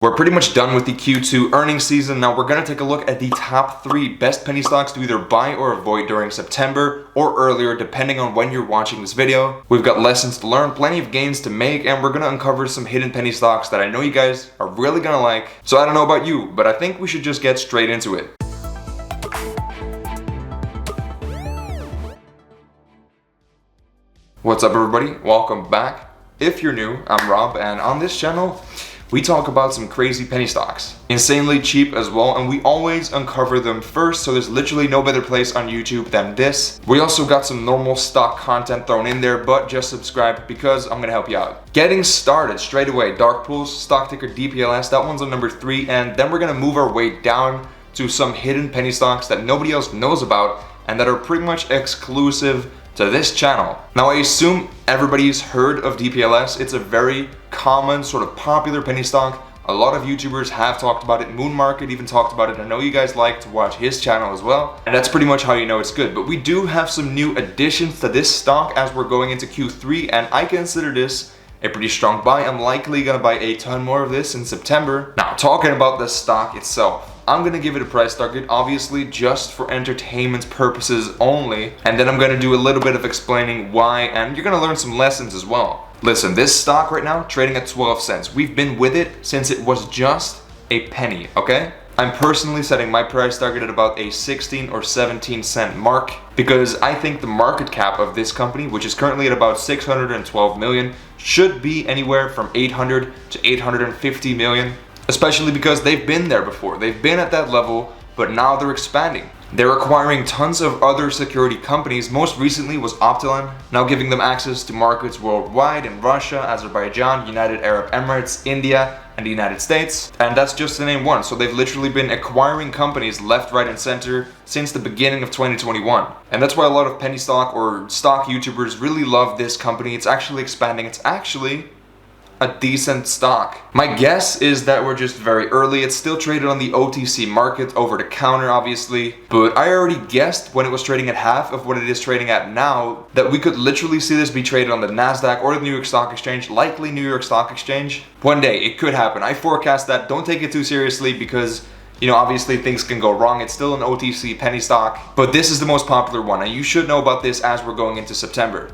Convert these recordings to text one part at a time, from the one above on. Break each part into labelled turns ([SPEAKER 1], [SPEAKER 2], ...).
[SPEAKER 1] We're pretty much done with the Q2 earnings season. Now we're going to take a look at the top 3 best penny stocks to either buy or avoid during September or earlier, depending on when you're watching this video. We've got lessons to learn, plenty of gains to make, and we're going to uncover some hidden penny stocks that I know you guys are really going to like. So I don't know about you, but I think we should just get straight into it. What's up everybody? Welcome back. If you're new, I'm Rob, and on this channel, we talk about some crazy penny stocks. Insanely cheap as well, and we always uncover them first, so there's literally no better place on YouTube than this. We also got some normal stock content thrown in there, but just subscribe because I'm gonna help you out. Getting started straight away, dark pools, stock ticker DPLS, that one's on number 3, and then we're gonna move our way down to some hidden penny stocks that nobody else knows about and that are pretty much exclusive to this channel. Now I assume everybody's heard of DPLS. It's a very common, sort of popular penny stock. A lot of YouTubers have talked about it. Moon Market even talked about it. I know you guys like to watch his channel as well. And that's pretty much how you know it's good. But we do have some new additions to this stock as we're going into Q3, and I consider this a pretty strong buy. I'm likely gonna buy a ton more of this in September. Now, talking about the stock itself, I'm gonna give it a price target, obviously just for entertainment purposes only, and then I'm gonna do a little bit of explaining why, and you're gonna learn some lessons as well. Listen, this stock right now trading at 12 cents. We've been with it since it was just a penny, okay? I'm personally setting my price target at about a 16 or 17 cent mark because I think the market cap of this company, which is currently at about 612 million, should be anywhere from 800 to 850 million. Especially because they've been there before. They've been at that level, but now they're expanding. They're acquiring tons of other security companies. Most recently was Optilan, now giving them access to markets worldwide in Russia, Azerbaijan, United Arab Emirates, India, and the United States. And that's just to name one. So they've literally been acquiring companies left, right, and center since the beginning of 2021. And that's why a lot of penny stock or stock YouTubers really love this company. It's actually expanding. It's actually a decent stock. My guess is that we're just very early. It's still traded on the OTC market, over the counter obviously, but I already guessed when it was trading at half of what it is trading at now that we could literally see this be traded on the NASDAQ or the New York Stock Exchange, likely New York Stock Exchange. One day, it could happen. I forecast that. Don't take it too seriously because, you know, obviously things can go wrong. It's still an OTC penny stock, but this is the most popular one, and you should know about this as we're going into September.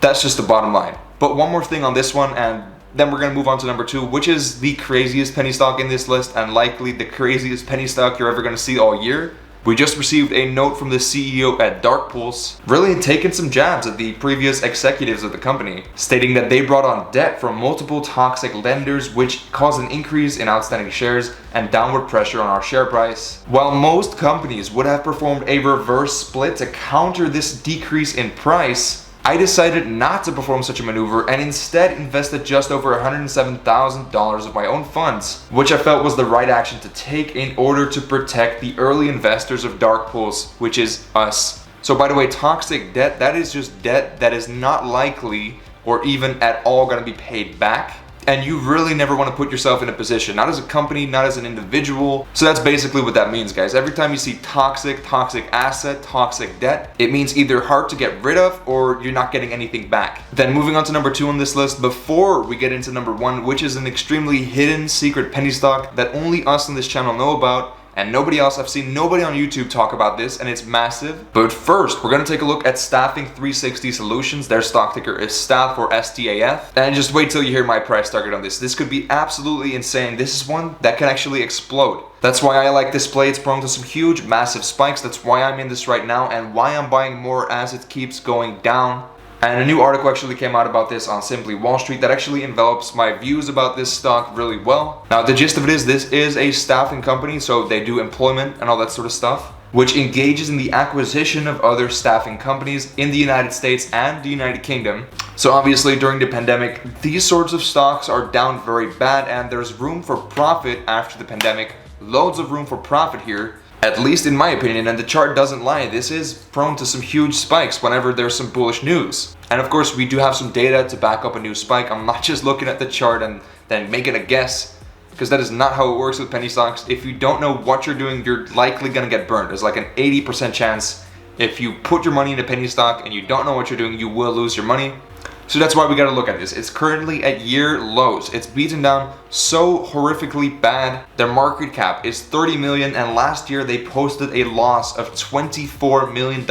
[SPEAKER 1] That's just the bottom line. But one more thing on this one, and then we're gonna move on to number 2, which is the craziest penny stock in this list and likely the craziest penny stock you're ever gonna see all year. We just received a note from the CEO at Dark Pools, really taking some jabs at the previous executives of the company, stating that they brought on debt from multiple toxic lenders, which caused an increase in outstanding shares and downward pressure on our share price. While most companies would have performed a reverse split to counter this decrease in price, I decided not to perform such a maneuver and instead invested just over $107,000 of my own funds, which I felt was the right action to take in order to protect the early investors of Dark Pools, which is us. So by the way, toxic debt, that is just debt that is not likely or even at all going to be paid back. And you really never want to put yourself in a position, not as a company, not as an individual. So that's basically what that means, guys. Every time you see toxic asset, toxic debt, it means either hard to get rid of or you're not getting anything back. Then moving on to number 2 on this list, before we get into number 1, which is an extremely hidden secret penny stock that only us on this channel know about, and nobody else. I've seen nobody on YouTube talk about this, and it's massive. But first, we're gonna take a look at Staffing 360 Solutions. Their stock ticker is STAF or STAF. And just wait till you hear my price target on this. This could be absolutely insane. This is one that can actually explode. That's why I like this play. It's prone to some huge, massive spikes. That's why I'm in this right now and why I'm buying more as it keeps going down. And a new article actually came out about this on Simply Wall Street that actually envelops my views about this stock really well. Now, the gist of it is this is a staffing company, so they do employment and all that sort of stuff, which engages in the acquisition of other staffing companies in the United States and the United Kingdom. So obviously during the pandemic, these sorts of stocks are down very bad, and there's room for profit after the pandemic. Loads of room for profit here, at least in my opinion, and the chart doesn't lie. This is prone to some huge spikes whenever there's some bullish news. And of course, we do have some data to back up a new spike. I'm not just looking at the chart and then making a guess, because that is not how it works with penny stocks. If you don't know what you're doing, you're likely gonna get burned. There's like an 80% chance if you put your money in a penny stock and you don't know what you're doing, you will lose your money. So that's why we gotta look at this. It's currently at year lows. It's beaten down so horrifically bad. Their market cap is 30 million, and last year they posted a loss of $24 million.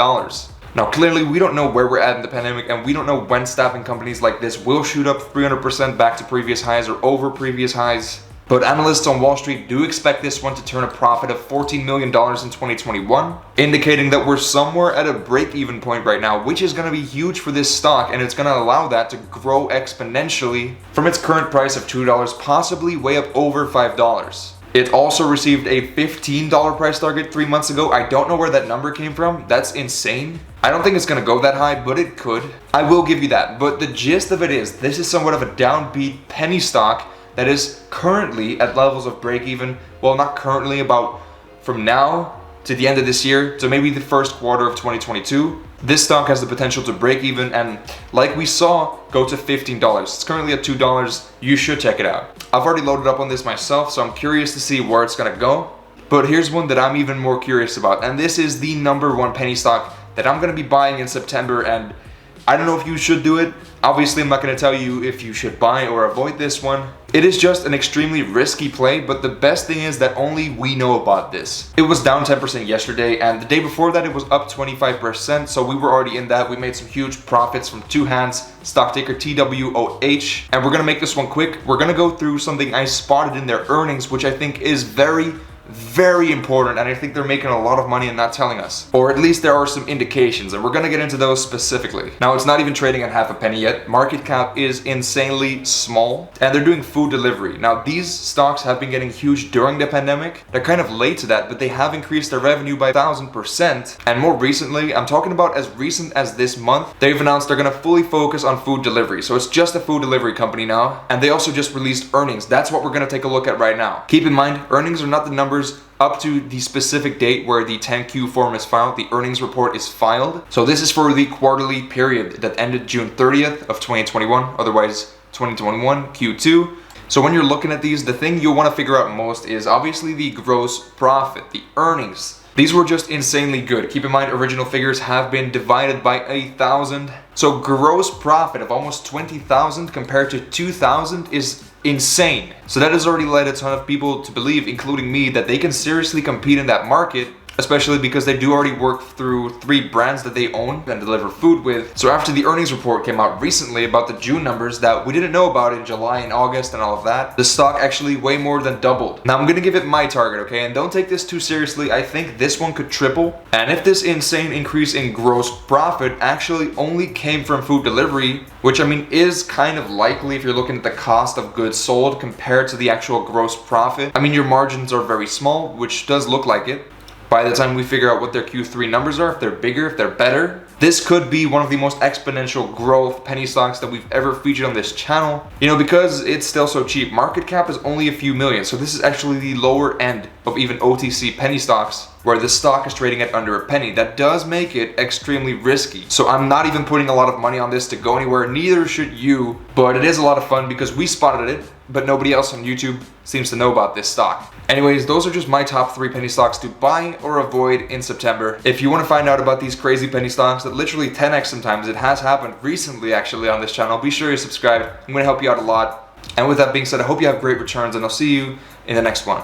[SPEAKER 1] Now clearly we don't know where we're at in the pandemic, and we don't know when staffing companies like this will shoot up 300% back to previous highs or over previous highs. But analysts on Wall Street do expect this one to turn a profit of $14 million in 2021, indicating that we're somewhere at a break-even point right now, which is going to be huge for this stock, and it's going to allow that to grow exponentially from its current price of $2, possibly way up over $5. It also received a $15 price target 3 months ago. I don't know where that number came from. That's insane. I don't think it's going to go that high, but it could. I will give you that. But the gist of it is, this is somewhat of a downbeat penny stock that is currently at levels of break even. Well, not currently, about from now to the end of this year, so maybe the first quarter of 2022. This stock has the potential to break even and, like we saw, go to $15. It's currently at $2. You should check it out. I've already loaded up on this myself, so I'm curious to see where it's gonna go. But here's one that I'm even more curious about, and this is the #1 penny stock that I'm gonna be buying in September, and I don't know if you should do it. Obviously, I'm not going to tell you if you should buy or avoid this one. It is just an extremely risky play, but the best thing is that only we know about this. It was down 10% yesterday, and the day before that it was up 25%, so we were already in that. We made some huge profits from two hands, stock ticker TWOH, and we're going to make this one quick. We're going to go through something I spotted in their earnings, which I think is very important, and I think they're making a lot of money and not telling us, or at least there are some indications, and we're gonna get into those specifically. Now, it's not even trading at half a penny yet. Market cap is insanely small, and they're doing food delivery. Now, these stocks have been getting huge during the pandemic. They're kind of late to that, but they have increased their revenue by 1,000%, and more recently, I'm talking about as recent as this month, they've announced they're gonna fully focus on food delivery. So it's just a food delivery company now, and they also just released earnings. That's what we're gonna take a look at right now. Keep in mind, earnings are not the numbers up to the specific date where the 10Q form is filed. The earnings report is filed. So this is for the quarterly period that ended June 30th of 2021, otherwise 2021 Q2. So when you're looking at these, the thing you'll want to figure out most is obviously the gross profit, the earnings. These were just insanely good. Keep in mind, original figures have been divided by 1,000. So gross profit of almost 20,000 compared to 2,000 is insane. So that has already led a ton of people to believe, including me, that they can seriously compete in that market, especially because they do already work through 3 brands that they own and deliver food with. So after the earnings report came out recently about the June numbers that we didn't know about in July and August and all of that, the stock actually way more than doubled. Now I'm gonna give it my target, okay? And don't take this too seriously. I think this one could triple. And if this insane increase in gross profit actually only came from food delivery, which I mean is kind of likely if you're looking at the cost of goods sold compared to the actual gross profit. I mean, your margins are very small, which does look like it. By the time we figure out what their Q3 numbers are, if they're bigger, if they're better, this could be one of the most exponential growth penny stocks that we've ever featured on this channel. You know, because it's still so cheap. Market cap is only a few million, so this is actually the lower end of even OTC penny stocks, where the stock is trading at under a penny. That does make it extremely risky. So I'm not even putting a lot of money on this to go anywhere, neither should you, but it is a lot of fun because we spotted it, but nobody else on YouTube seems to know about this stock. Anyways, those are just my top 3 penny stocks to buy or avoid in September. If you want to find out about these crazy penny stocks that literally 10x sometimes, it has happened recently actually on this channel, be sure you subscribe. I'm going to help you out a lot. And with that being said, I hope you have great returns, and I'll see you in the next one.